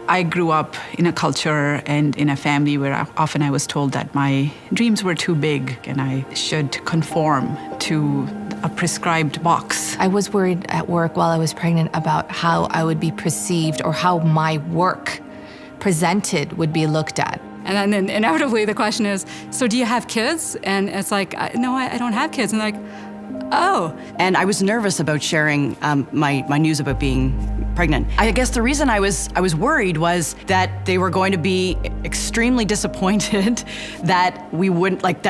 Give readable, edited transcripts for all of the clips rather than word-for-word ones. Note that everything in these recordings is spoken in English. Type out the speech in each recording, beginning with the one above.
I grew up in a culture and in a family where often I was told that my dreams were too big and I should conform to a prescribed box. I was worried at work while I was pregnant about how I would be perceived or how my work presented would be looked at. And then inevitably the question is, so do you have kids? And it's like, no, I don't have kids. And they're like, oh. And I was nervous about sharing my news about being pregnant. I guess the reason I was worried was that they were going to be extremely disappointed that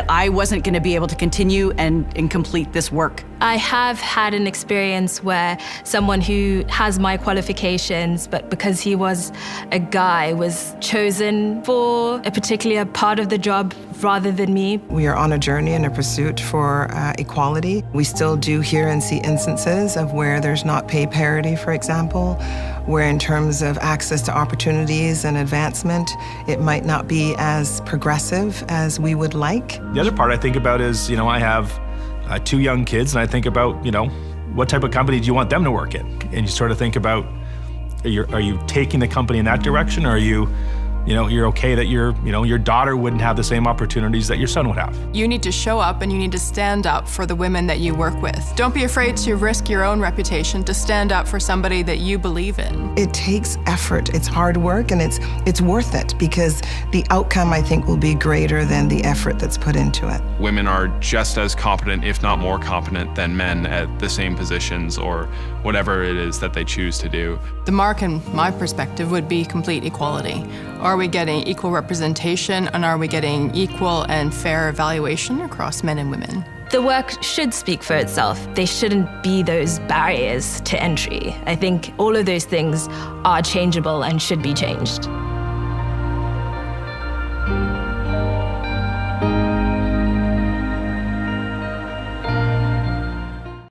I wasn't going to be able to continue and complete this work. I have had an experience where someone who has my qualifications, but because he was a guy, was chosen for a particular part of the job rather than me. We are on a journey and a pursuit for equality. We still do hear and see instances of where there's not pay parity, for example, where in terms of access to opportunities and advancement, it might not be as progressive as we would like. The other part I think about is, I have 2 young kids, and I think about, what type of company do you want them to work in? And you sort of think about, are you taking the company in that direction, or are you, you're okay that your daughter wouldn't have the same opportunities that your son would have? You need to show up and you need to stand up for the women that you work with. Don't be afraid to risk your own reputation to stand up for somebody that you believe in. It takes effort, it's hard work, and it's worth it because the outcome, I think, will be greater than the effort that's put into it. Women are just as competent, if not more competent, than men at the same positions or whatever it is that they choose to do. The mark, in my perspective, would be complete equality. Are we getting equal representation, and are we getting equal and fair evaluation across men and women? The work should speak for itself. They shouldn't be those barriers to entry. I think all of those things are changeable and should be changed.